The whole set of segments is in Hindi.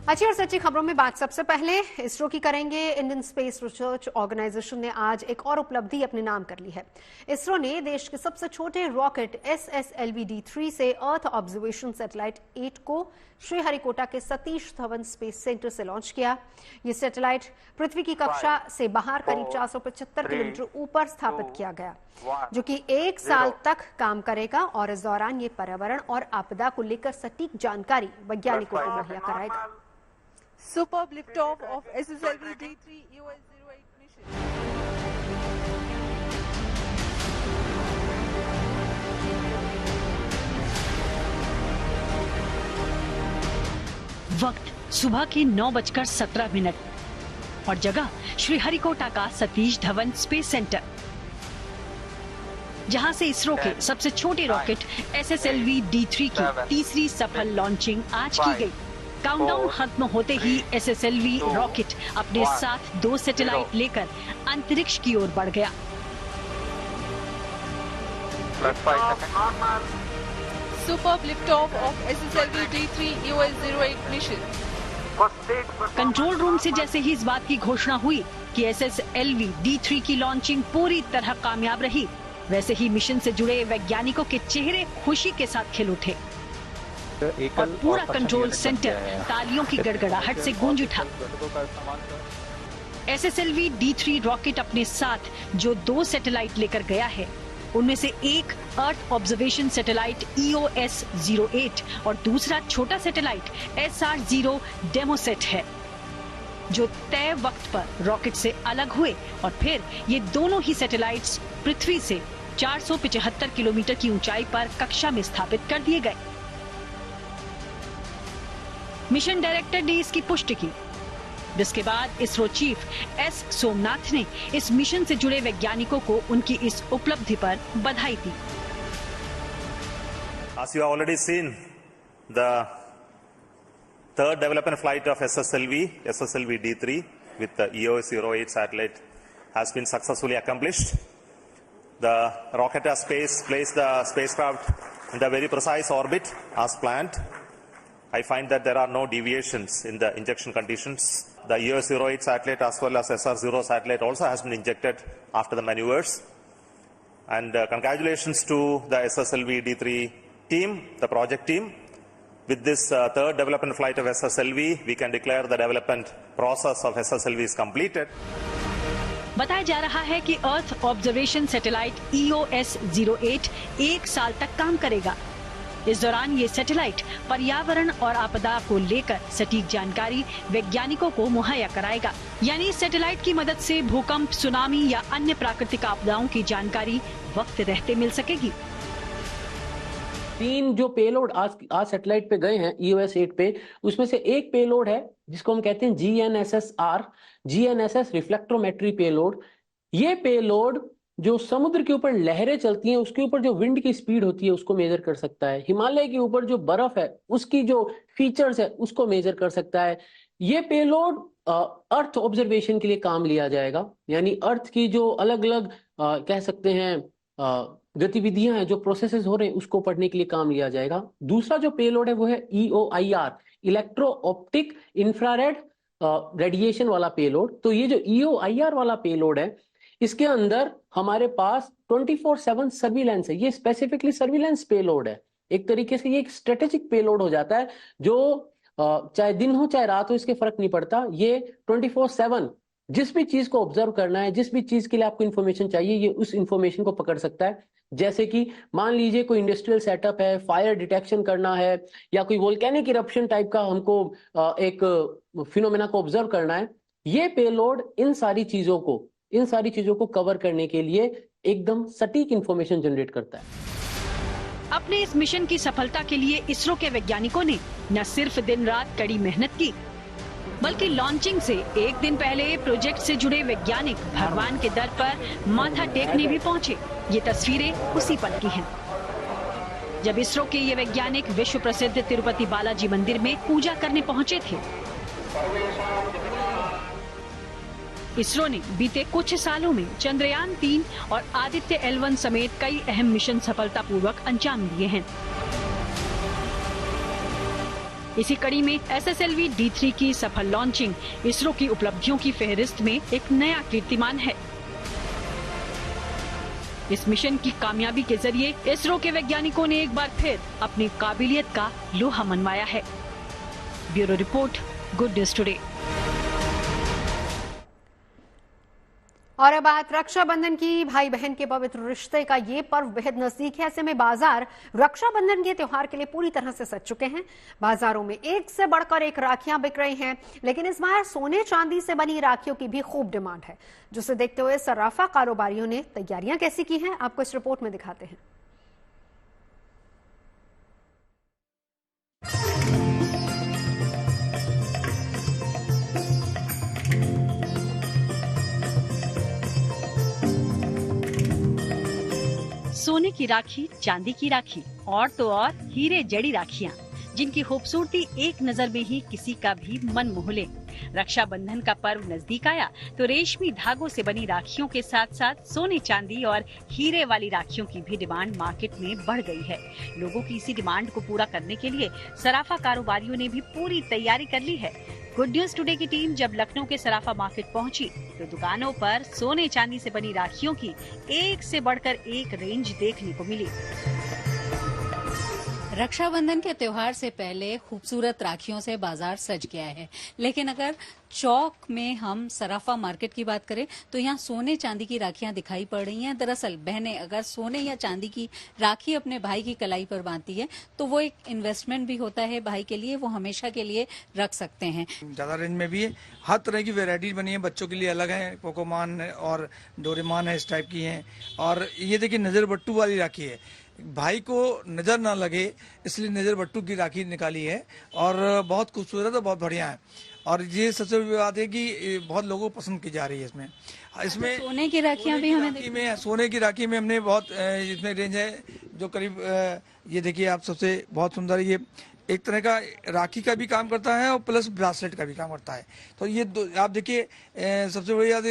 अच्छी और सच्ची खबरों में बात सबसे पहले इसरो की करेंगे। इंडियन स्पेस रिसर्च ऑर्गेनाइजेशन ने आज एक और उपलब्धि अपने नाम कर ली है। इसरो ने देश के सबसे छोटे रॉकेट SSLV-D3 से अर्थ ऑब्जर्वेशन सैटेलाइट 8 को श्रीहरिकोटा के सतीश धवन स्पेस सेंटर से लॉन्च किया। ये सैटेलाइट पृथ्वी की कक्षा से बाहर करीब 475 किलोमीटर ऊपर स्थापित किया गया, जो कि 1 साल तक काम करेगा और इस दौरान ये पर्यावरण और आपदा को लेकर सटीक जानकारी वैज्ञानिकों को मुहैया कराएगा। Superb liftoff of SSLV-D3 EOS-08 mission. वक्त सुबह के 9:17 और जगह श्रीहरिकोटा का सतीश धवन स्पेस सेंटर, जहां से इसरो के सबसे छोटे रॉकेट SSLV-D3 की तीसरी सफल लॉन्चिंग आज की गई। काउंटडाउन खत्म होते ही SSLV रॉकेट अपने साथ 2 सैटेलाइट लेकर अंतरिक्ष की ओर बढ़ गया। Superb liftoff of SSLV-D3 EOS-08 mission. Control room से जैसे ही इस बात की घोषणा हुई कि SSLV-D3 की लॉन्चिंग पूरी तरह कामयाब रही, वैसे ही मिशन से जुड़े वैज्ञानिकों के चेहरे खुशी के साथ खिल उठे और पूरा कंट्रोल सेंटर तालियों की गड़गड़ाहट से गूंज उठा। SSLV-D3 रॉकेट अपने साथ जो 2 सैटेलाइट लेकर गया है, उनमें से एक अर्थ ऑब्जर्वेशन सैटेलाइट EOS-08 और दूसरा छोटा सैटेलाइट SR-0 डेमोसेट है, जो तय वक्त पर रॉकेट से अलग हुए और फिर ये दोनों ही सैटेलाइट्स पृथ्वी से 475 किलोमीटर की ऊंचाई पर कक्षा में स्थापित कर दिए गए। मिशन डायरेक्टर ने इसकी पुष्टि की, जिसके बाद इसरो चीफ S. सोमनाथ ने इस मिशन से जुड़े वैज्ञानिकों को उनकी इस उपलब्धि पर बधाई दी। As you have already seen, the third development flight of SSLV-D3 with the EOS-08 satellite has been successfully accomplished. The rocket has placed the spacecraft in the very precise orbit as planned. I find that there are no deviations in the injection conditions. The EOS-08 satellite as well as SR-0 satellite also has been injected after the maneuvers. And congratulations to the SSLV-D3 team, the project team. With this third development flight of SSLV, we can declare the development process of SSLV is completed. बताया जा रहा है कि अर्थ ऑब्जर्वेशन सैटेलाइट EOS-08 1 साल तक काम करेगा। इस दौरान ये सैटेलाइट पर्यावरण और आपदा को लेकर सटीक जानकारी वैज्ञानिकों को मुहैया कराएगा। यानी इस सैटेलाइट की मदद से भूकंप, सुनामी या अन्य प्राकृतिक आपदाओं की जानकारी वक्त रहते मिल सकेगी। 3 जो पेलोड आज सैटेलाइट पे गए हैं EOS-8 पे, उसमें से एक पेलोड है जिसको हम कहते हैं GNSS रिफ्लेक्ट्रोमेट्री पेलोड। ये पेलोड जो समुद्र के ऊपर लहरें चलती हैं, उसके ऊपर जो विंड की स्पीड होती है उसको मेजर कर सकता है। हिमालय के ऊपर जो बर्फ है उसकी जो फीचर्स है उसको मेजर कर सकता है। ये पेलोड अर्थ ऑब्जर्वेशन के लिए काम लिया जाएगा, यानी अर्थ की जो अलग अलग कह सकते हैं गतिविधियां हैं, जो प्रोसेसेस हो रहे हैं, उसको पढ़ने के लिए काम लिया जाएगा। दूसरा जो पेलोड है वो है EOIR, electro optic infrared radiation वाला पेलोड। तो ये जो EOIR वाला पेलोड है, इसके अंदर हमारे पास 24/7 सर्विलेंस है। ये स्पेसिफिकली सर्विलेंस पेलोड है। एक तरीके से ये एक स्ट्रेटेजिक पेलोड हो जाता है, जो चाहे दिन हो चाहे रात हो, इसके फर्क नहीं पड़ता। ये 24/7 जिस भी चीज को ऑब्जर्व करना है, जिस भी चीज के लिए आपको इन्फॉर्मेशन चाहिए, ये उस इन्फॉर्मेशन को पकड़ सकता है। जैसे कि मान लीजिए कोई इंडस्ट्रियल सेटअप है, फायर डिटेक्शन करना है, या कोई वोल्केनिक इरप्शन टाइप का हमको एक फिनोमेना को ऑब्जर्व करना है, ये पेलोड इन सारी चीजों को कवर करने के लिए एकदम सटीक इंफॉर्मेशन जनरेट करता है। अपने इस मिशन की सफलता के लिए इसरो के वैज्ञानिकों ने न सिर्फ दिन रात कड़ी मेहनत की, बल्कि लॉन्चिंग से 1 दिन पहले प्रोजेक्ट से जुड़े वैज्ञानिक भगवान के दर पर माथा टेकने भी पहुंचे। ये तस्वीरें उसी पल की हैं, जब इसरो के ये वैज्ञानिक विश्व प्रसिद्ध तिरुपति बालाजी मंदिर में पूजा करने पहुंचे थे। इसरो ने बीते कुछ सालों में चंद्रयान 3 और आदित्य L1 समेत कई अहम मिशन सफलतापूर्वक अंजाम दिए हैं। इसी कड़ी में SSLV D3 की सफल लॉन्चिंग इसरो की उपलब्धियों की फहरिस्त में एक नया कीर्तिमान है। इस मिशन की कामयाबी के जरिए इसरो के वैज्ञानिकों ने एक बार फिर अपनी काबिलियत का लोहा मनवाया है। Bureau report, good news today. और अब बात रक्षाबंधन की। भाई बहन के पवित्र रिश्ते का ये पर्व बेहद नजदीक है। ऐसे में बाजार रक्षाबंधन के त्योहार के लिए पूरी तरह से सज चुके हैं। बाजारों में एक से बढ़कर एक राखियां बिक रही हैं, लेकिन इस बार सोने चांदी से बनी राखियों की भी खूब डिमांड है, जिसे देखते हुए सराफा कारोबारियों ने तैयारियां कैसी की हैं, आपको इस रिपोर्ट में दिखाते हैं। सोने की राखी, चांदी की राखी और तो और हीरे जड़ी राखियां, जिनकी खूबसूरती एक नजर में ही किसी का भी मन मोह ले। रक्षाबंधन का पर्व नजदीक आया तो रेशमी धागों से बनी राखियों के साथ साथ सोने चांदी और हीरे वाली राखियों की भी डिमांड मार्केट में बढ़ गई है। लोगों की इसी डिमांड को पूरा करने के लिए सराफा कारोबारियों ने भी पूरी तैयारी कर ली है। गुड न्यूज टुडे की टीम जब लखनऊ के सराफा मार्केट पहुंची तो दुकानों पर सोने चांदी से बनी राखियों की एक से बढ़कर एक रेंज देखने को मिली। रक्षाबंधन के त्योहार से पहले खूबसूरत राखियों से बाजार सज गया है, लेकिन अगर चौक में हम सराफा मार्केट की बात करें तो यहाँ सोने चांदी की राखियां दिखाई पड़ रही हैं। दरअसल बहनें अगर सोने या चांदी की राखी अपने भाई की कलाई पर बांधती है तो वो एक इन्वेस्टमेंट भी होता है भाई के लिए, वो हमेशा के लिए रख सकते हैं। ज्यादा रेंज में भी है, हर तरह की वेराइटीज बनी है, बच्चों के लिए अलग है, पोकोमान और डोरेमान है, इस टाइप की है। और ये देखिए नजर बट्टू वाली राखी है, भाई को नजर ना लगे इसलिए नजर बट्टू की राखी निकाली है और बहुत खूबसूरत और बहुत बढ़िया है। और ये सबसे बड़ी बात है कि बहुत लोगों को पसंद की जा रही है। इसमें सोने की राखियां भी हमें सोने की राखी में हमने बहुत इसमें रेंज है जो करीब ये देखिए आप, सबसे बहुत सुंदर, ये एक तरह का राखी का भी काम करता है और प्लस ब्रासलेट का भी काम करता है। तो ये आप देखिए सबसे बड़ी बात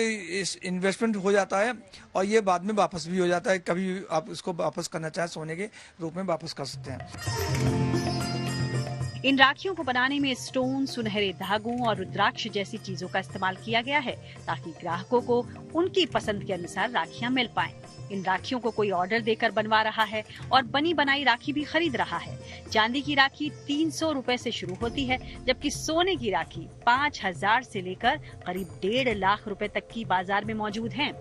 इन्वेस्टमेंट हो जाता है और ये बाद में वापस भी हो जाता है। कभी आप इसको वापस करना चाहें सोने के रूप में वापस कर सकते हैं। इन राखियों को बनाने में स्टोन, सुनहरे धागों और रुद्राक्ष जैसी चीजों का इस्तेमाल किया गया है ताकि ग्राहकों को उनकी पसंद के अनुसार राखियां मिल पाएं। इन राखियों को कोई ऑर्डर देकर बनवा रहा है और बनी बनाई राखी भी खरीद रहा है। चांदी की राखी 300 रुपए से शुरू होती है, जबकि सोने की राखी 5000 से लेकर करीब 1.5 लाख रुपए तक की बाजार में मौजूद हैं।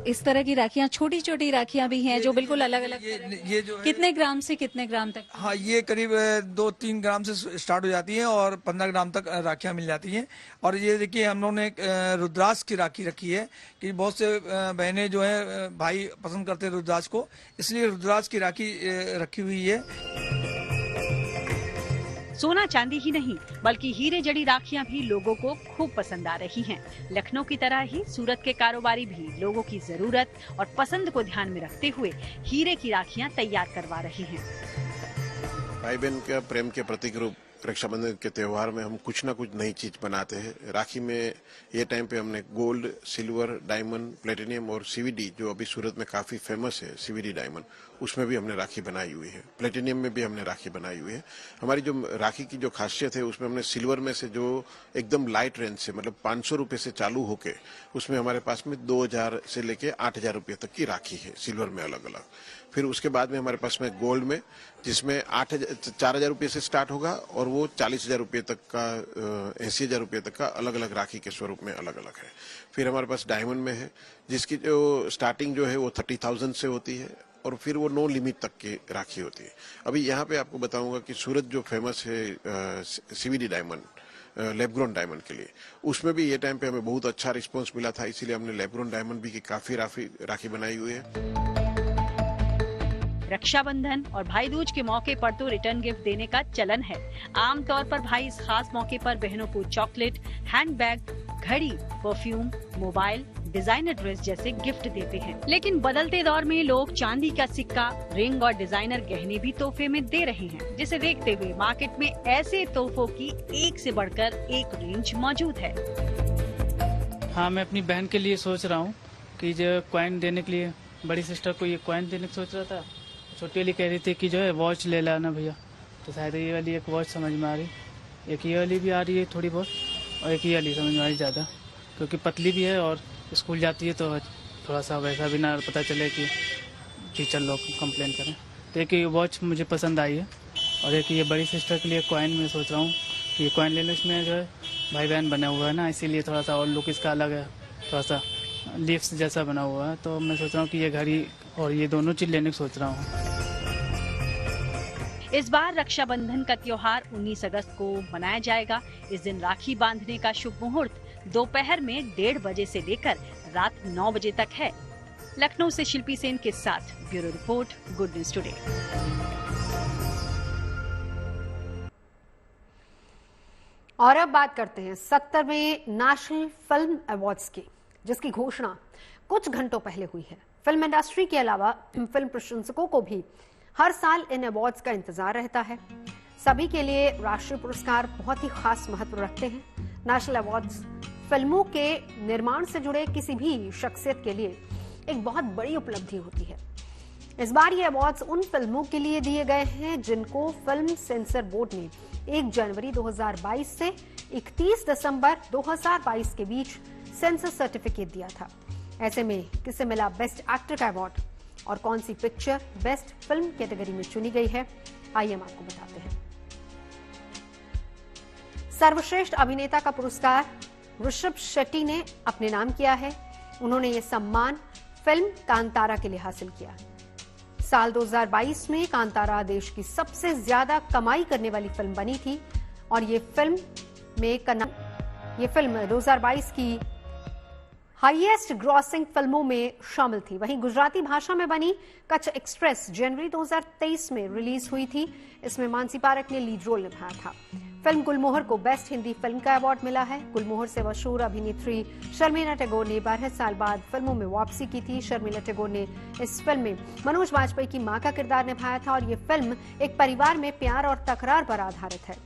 इस तरह की राखियां, छोटी छोटी राखियां भी हैं जो बिल्कुल अलग अलग ये जो कितने ग्राम से कितने ग्राम तक? हाँ, ये करीब 2-3 ग्राम से स्टार्ट हो जाती है और 15 ग्राम तक राखियां मिल जाती हैं। और ये देखिए हम लोगों ने रुद्राक्ष की राखी रखी है कि बहुत से बहनें जो है भाई पसंद करते हैं रुद्राक्ष को, इसलिए रुद्राक्ष की राखी रखी हुई है। सोना चांदी ही नहीं बल्कि हीरे जड़ी राखियां भी लोगों को खूब पसंद आ रही हैं। लखनऊ की तरह ही सूरत के कारोबारी भी लोगों की जरूरत और पसंद को ध्यान में रखते हुए हीरे की राखियां तैयार करवा रहे हैं। भाई बहन के प्रेम के प्रतीक रूप रक्षाबंधन के त्योहार में हम कुछ ना कुछ नई चीज बनाते हैं। राखी में ये टाइम पे हमने गोल्ड, सिल्वर, डायमंड, प्लेटिनियम और सीवीडी, जो अभी सूरत में काफी फेमस है, सीवीडी डायमंड, उसमें भी हमने राखी बनाई हुई है। प्लेटिनियम में भी हमने राखी बनाई हुई है। हमारी जो राखी की जो खासियत है उसमें हमने सिल्वर में से जो एकदम लाइट रेंज से, मतलब 500 रुपए से चालू होके, उसमें हमारे पास में 2000 से लेके 8000 रुपये तक की राखी है सिल्वर में अलग अलग। फिर उसके बाद में हमारे पास में गोल्ड में, जिसमें 4000 रुपये से स्टार्ट होगा और वो 40,000 रुपये तक का, 80,000 रुपये तक का अलग अलग राखी के स्वरूप में अलग अलग है। फिर हमारे पास डायमंड में है जिसकी जो स्टार्टिंग जो है वो 30,000 से होती है और फिर वो नो लिमिट तक की राखी होती है। अभी यहाँ पे आपको बताऊंगा कि सूरत जो फेमस है सीवीडी डायमंड, लैब-ग्रोन डायमंड के लिए, उसमें भी ये टाइम पे हमें बहुत अच्छा रिस्पांस मिला था, इसीलिए हमने लैब-ग्रोन डायमंड भी की काफी राखी बनाई हुई है। रक्षाबंधन और भाई दूज के मौके पर तो रिटर्न गिफ्ट देने का चलन है। आमतौर पर भाई इस खास मौके पर बहनों को चॉकलेट, हैंडबैग, घड़ी, परफ्यूम, मोबाइल, डिजाइनर ड्रेस जैसे गिफ्ट देते हैं। लेकिन बदलते दौर में लोग चांदी का सिक्का, रिंग और डिजाइनर गहने भी तोहफे में दे रहे हैं, जिसे देखते हुए मार्केट में ऐसे तोहफों की एक से बढ़कर एक रेंज मौजूद है। हाँ, मैं अपनी बहन के लिए सोच रहा हूँ कि जो कॉइन देने के लिए, बड़ी सिस्टर को ये कॉइन देने की सोच रहा था। छोटी वाली कह रही थी कि जो है वॉच ले लाना भैया, तो शायद ये वाली एक वॉच समझ में आ रही, एक ये वाली भी आ रही है थोड़ी बहुत, और एक ये वाली समझ में आ रही ज़्यादा, क्योंकि पतली भी है और स्कूल जाती है तो थोड़ा सा वैसा भी ना पता चले कि टीचर लोग कंप्लेन करें। तो एक ये वॉच मुझे पसंद आई है, और एक ये बड़ी सिस्टर के लिए कॉइन में सोच रहा हूँ कि ये कॉइन ले लो, इसमें जो है भाई बहन बना हुआ है ना, इसीलिए थोड़ा सा और लुक इसका अलग है, थोड़ा सा लीव्स जैसा बना हुआ है। तो मैं सोच रहा हूँ कि ये घड़ी और ये दोनों चीज़ लेने की सोच रहा हूँ। इस बार रक्षाबंधन का त्योहार 19 अगस्त को मनाया जाएगा। इस दिन राखी बांधने का शुभ मुहूर्त दोपहर में 1:30 बजे से लेकर रात 9 बजे तक है। लखनऊ से शिल्पी सेन के साथ bureau report, good news today. और अब बात करते हैं 70वें नेशनल फिल्म अवार्ड्स की, जिसकी घोषणा कुछ घंटों पहले हुई है। फिल्म इंडस्ट्री के अलावा फिल्म प्रशंसकों को भी हर साल इन अवार्ड्स का इंतजार रहता है। सभी के लिए राष्ट्रीय पुरस्कार बहुत ही खास महत्व रखते हैं। नेशनल अवार्ड्स फिल्मों के निर्माण से जुड़े किसी भी शख्सियत के लिए एक बहुत बड़ी उपलब्धि होती है। इस बार ये अवार्ड्स उन फिल्मों के लिए दिए गए हैं जिनको फिल्म सेंसर बोर्ड ने 1 जनवरी 2022 से 31 दिसंबर 2022 के बीच सेंसर सर्टिफिकेट दिया था। ऐसे में किसे मिला बेस्ट एक्टर का अवार्ड और कौन सी पिक्चर बेस्ट फिल्म कैटेगरी में चुनी गई है, आइए हम आपको बताते हैं। सर्वश्रेष्ठ अभिनेता का पुरस्कार ऋषभ शेट्टी ने अपने नाम किया है। उन्होंने ये सम्मान फिल्म कांतारा के लिए हासिल किया। साल 2022 में कांतारा देश की सबसे ज्यादा कमाई करने वाली फिल्म बनी थी और ये फिल्म 2022 की हाईएस्ट ग्रॉसिंग फिल्मों में शामिल थी। वहीं गुजराती भाषा में बनी कच्छ एक्सप्रेस जनवरी 2023 में रिलीज हुई थी। इसमें मानसी पारख ने लीड रोल निभाया था। फिल्म गुलमोहर को बेस्ट हिंदी फिल्म का अवार्ड मिला है। गुलमोहर से मशहूर अभिनेत्री शर्मिला टैगोर ने 12 साल बाद फिल्मों में वापसी की थी। शर्मिला टैगोर ने इस फिल्म में मनोज वाजपेयी की मां का किरदार निभाया था और ये फिल्म एक परिवार में प्यार और तकरार पर आधारित है।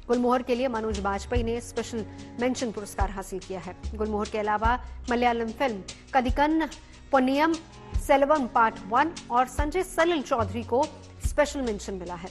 गुलमोहर के लिए मनोज वाजपेयी ने स्पेशल मेंशन पुरस्कार हासिल किया है। गुलमोहर के अलावा मलयालम फिल्म कदिकन पोन्नियम सेल्वम पार्ट 1 और संजय सलिल चौधरी को स्पेशल मेंशन मिला है।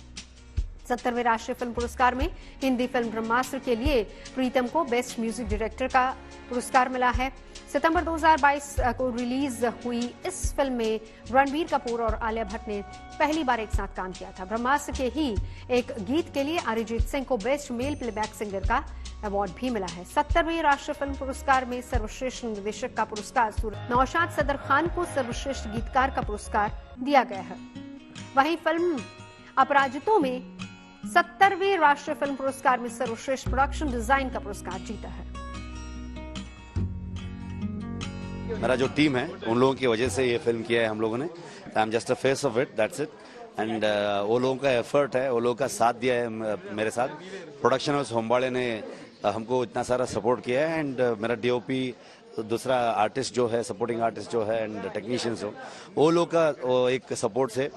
70वें राष्ट्रीय फिल्म पुरस्कार में हिंदी फिल्म ब्रह्मास्त्र के लिए प्रीतम को बेस्ट म्यूजिक डायरेक्टर का पुरस्कार मिला है। सितंबर 2022 को रिलीज हुई इस फिल्म में रणबीर कपूर और आलिया भट्ट ने पहली बार एक साथ काम किया था। ब्रह्मास्त्र के ही एक गीत के लिए अरिजीत सिंह को बेस्ट मेल प्लेबैक सिंगर का अवार्ड भी मिला है। 70वें राष्ट्रीय फिल्म पुरस्कार में सर्वश्रेष्ठ निर्देशक का पुरस्कार नौशाद सदर खान को सर्वश्रेष्ठ गीतकार का पुरस्कार दिया गया है। वहीं फिल्म अपराजितों में 70वें राष्ट्रीय फिल्म पुरस्कार में सर्वश्रेष्ठ प्रोडक्शन डिजाइन का पुरस्कार जीता है। मेरा जो टीम है उन लोगों की वजह से ये फिल्म किया है हम लोगों ने। I am just a face of it, that's it. And वो लोगों का एफर्ट है, वो लोगों का साथ दिया है मेरे साथ। प्रोडक्शन हाउस होम्बाड़े ने हमको इतना सारा सपोर्ट किया है। एंड मेरा डीओपी, दूसरा आर्टिस्ट जो है, सपोर्टिंग आर्टिस्ट जो है एंड टेक्नीशियंस हो, वो लोग का एक सपोर्ट से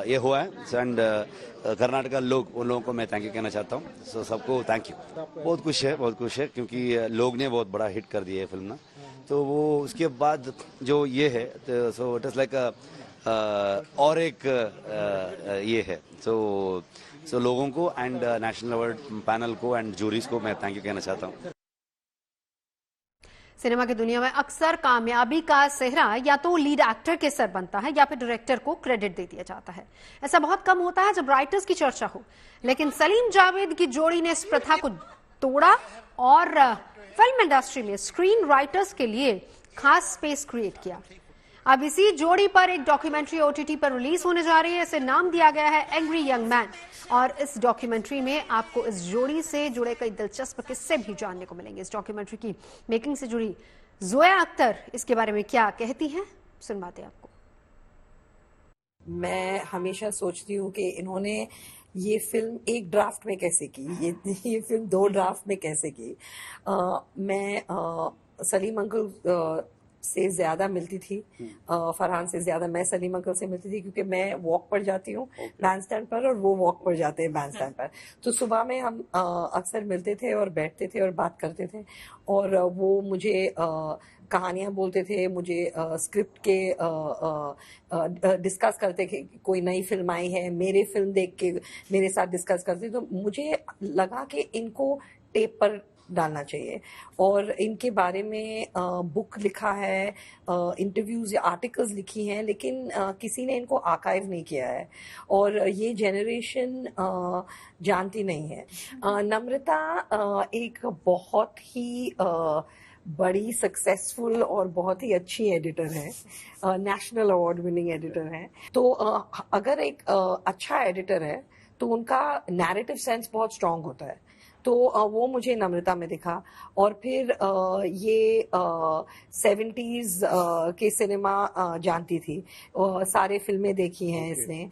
ये हुआ है। एंड कर्नाटका लोग, उन लोगों को मैं थैंक यू कहना चाहता हूँ। सो सबको थैंक यू। बहुत खुश है क्योंकि लोग ने बहुत बड़ा हिट कर दिया है फिल्म ना। तो वो उसके बाद जो ये है, सो इट इज लाइक और एक ये है। सो लोगों को एंड नेशनल अवार्ड पैनल को एंड जूरीज को मैं थैंक यू कहना चाहता हूँ। सिनेमा की दुनिया में अक्सर कामयाबी का सेहरा या तो लीड एक्टर के सर बनता है या फिर डायरेक्टर को क्रेडिट दे दिया जाता है। ऐसा बहुत कम होता है जब राइटर्स की चर्चा हो, लेकिन सलीम जावेद की जोड़ी ने इस प्रथा को तोड़ा और फिल्म इंडस्ट्री में स्क्रीन राइटर्स के लिए खास स्पेस क्रिएट किया। अब इसी जोड़ी पर एक डॉक्यूमेंट्री ओटीटी पर रिलीज होने जा रही है। इसे नाम दिया गया है एंग्री यंग मैन और इस डॉक्यूमेंट्री में आपको इस जोड़ी से जुड़े कई दिलचस्प किस्से भी जानने को मिलेंगे। इस डॉक्यूमेंट्री की मेकिंग से जुड़ी जोया अख्तर इसके बारे में क्या कहती हैं, सुनवाते हैं आपको। मैं हमेशा सोचती हूँ कि इन्होंने ये फिल्म एक ड्राफ्ट में कैसे की, ये फिल्म 2 ड्राफ्ट में कैसे की। मैं सलीम अंकल से ज्यादा मिलती थी, फरहान से ज्यादा मैं सलीम अंकल से मिलती थी, क्योंकि मैं वॉक पर जाती हूँ बैंड स्टैंड पर और वो वॉक पर जाते हैं बैंड स्टैंड पर। तो सुबह में हम अक्सर मिलते थे और बैठते थे और बात करते थे, और वो मुझे कहानियां बोलते थे, मुझे स्क्रिप्ट के डिस्कस करते थे, कोई नई फिल्म आई है मेरे फिल्म देख के मेरे साथ डिस्कस करते। तो मुझे लगा कि इनको टेप पर डालना चाहिए, और इनके बारे में बुक लिखा है, इंटरव्यूज या आर्टिकल्स लिखी हैं, लेकिन किसी ने इनको आर्काइव नहीं किया है, और ये जनरेशन जानती नहीं है। नम्रता एक बहुत ही बड़ी सक्सेसफुल और बहुत ही अच्छी एडिटर है, नेशनल अवार्ड विनिंग एडिटर है। तो अगर एक अच्छा एडिटर है तो उनका नैरेटिव सेंस बहुत स्ट्रांग होता है, तो वो मुझे नम्रता में दिखा। और फिर ये 70s के सिनेमा जानती थी, सारे फिल्में देखी हैं इसने,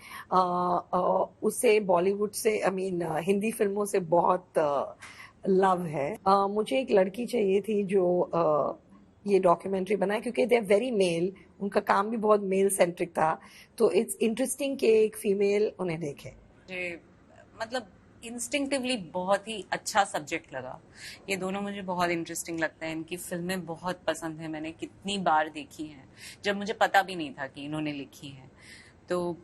उससे बॉलीवुड से हिंदी फिल्मों से बहुत लव है। मुझे एक लड़की चाहिए थी जो ये डॉक्यूमेंट्री बनाए, क्योंकि दे आर वेरी मेल, उनका काम भी बहुत मेल सेंट्रिक था, तो इट्स इंटरेस्टिंग कि एक फीमेल उन्हें देखे। मतलब इंस्टिंक्टिवली बहुत ही अच्छा सब्जेक्ट लगा। ये दोनों मुझे बहुत इंटरेस्टिंग लगता है, इनकी फिल्में बहुत पसंद है, मैंने कितनी बार देखी हैं, जब मुझे पता भी नहीं था कि इन्होंने लिखी हैं। तो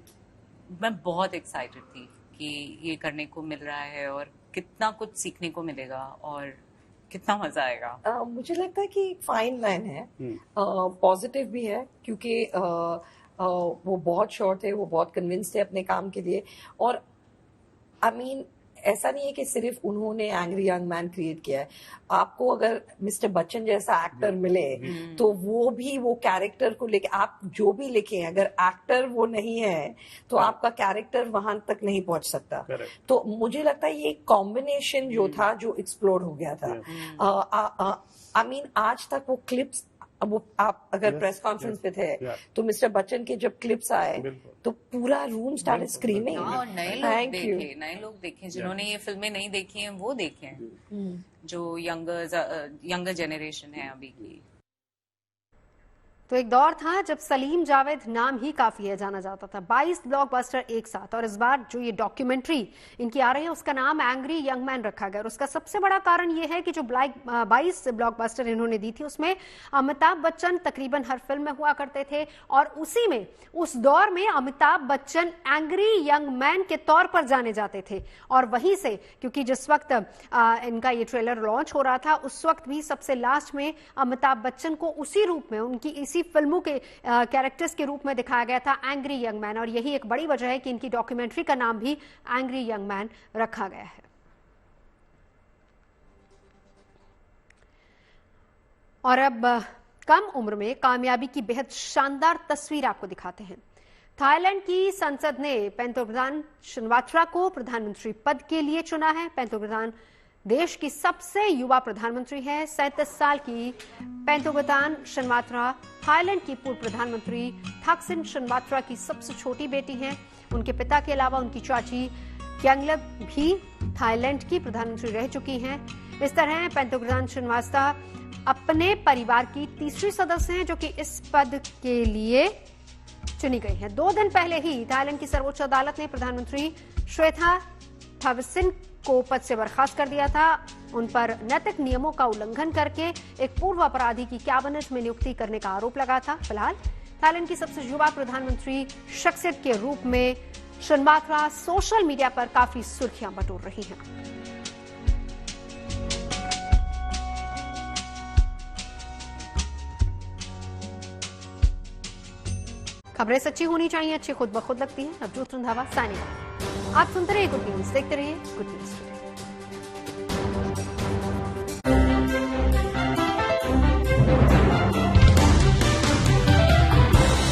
मैं बहुत एक्साइटेड थी कि ये करने को मिल रहा है और कितना कुछ सीखने को मिलेगा और कितना मजा आएगा। मुझे लगता है कि फाइन लाइन है, पॉजिटिव भी है, क्योंकि वो बहुत श्योर थे, वो बहुत कन्विंस थे अपने काम के लिए। और ऐसा नहीं है कि सिर्फ उन्होंने एंग्री यंग मैन क्रिएट किया है। आपको अगर मिस्टर बच्चन जैसा एक्टर मिले तो वो भी वो कैरेक्टर को लेके, आप जो भी लिखें, अगर एक्टर वो नहीं है तो आपका कैरेक्टर वहां तक नहीं पहुंच सकता। तो मुझे लगता है ये कॉम्बिनेशन जो था, जो एक्सप्लोर हो गया था। आज तक वो क्लिप्स, वो आप अगर प्रेस कॉन्फ्रेंस पे थे तो मिस्टर बच्चन के जब क्लिप्स आए तो पूरा रूम स्टार्टेड स्क्रीमिंग। और नए लोग देखे जिन्होंने ये फिल्में नहीं देखी हैं, वो देखे हैं, जो यंगर जनरेशन है अभी की। तो एक दौर था जब सलीम जावेद नाम ही काफी है जाना जाता था, 22 ब्लॉकबस्टर एक साथ, और इस बार जो ये डॉक्यूमेंट्री इनकी आ रही है उसका नाम एंग्री यंग मैन रखा गया। और उसका सबसे बड़ा कारण ये है कि जो 22 ब्लॉकबस्टर इन्होंने दी थी उसमें अमिताभ बच्चन तकरीबन हर फिल्म में हुआ करते थे, और उसी में उस दौर में Amitabh Bachchan angry young man के तौर पर जाने जाते थे। और वहीं से, क्योंकि जिस वक्त इनका ये ट्रेलर लॉन्च हो रहा था उस वक्त भी सबसे लास्ट में अमिताभ बच्चन को उसी रूप में, उनकी इसी फिल्मों के कैरेक्टर्स के रूप में दिखाया गया था, एंग्री यंग मैन। और यही एक बड़ी वजह है कि इनकी डॉक्यूमेंट्री का नाम भी एंग्री यंग मैन रखा गया है। और अब कम उम्र में कामयाबी की बेहद शानदार तस्वीर आपको दिखाते हैं। थाईलैंड की संसद ने पेंटोग्रान शिनवात्रा को प्रधानमंत्री पद के लिए चुना है। पेंटोग्रान देश की सबसे युवा प्रधानमंत्री है। 37 साल की पेंटोग्रान शिनवात्रा थाईलैंड की पूर्व प्रधानमंत्री थाकसिन शिनवात्रा की सबसे छोटी बेटी हैं। उनके पिता के अलावा उनकी चाची क्यांगलक भी थाईलैंड की प्रधानमंत्री रह चुकी हैं। इस तरह पेंटोग्रान शिनवात्रा अपने परिवार की तीसरी सदस्य हैं जो कि इस पद के लिए चुनी गई हैं। 2 दिन पहले ही थाईलैंड की सर्वोच्च अदालत ने प्रधानमंत्री श्वेता थाविसिन को पद से बर्खास्त कर दिया था। उन पर नैतिक नियमों का उल्लंघन करके एक पूर्व अपराधी की कैबिनेट में नियुक्ति करने का आरोप लगा था। फिलहाल थाईलैंड की सबसे युवा प्रधानमंत्री शख्सियत के रूप में शिनवात्रा सोशल मीडिया पर काफी सुर्खियां बटोर रही हैं। खबरें सच्ची होनी चाहिए, अच्छी खुद ब खुद लगती हैं। Navjot Randhawa signing off. आप सुनते रहिए गुड न्यूज, देखते रहिए गुड न्यूज।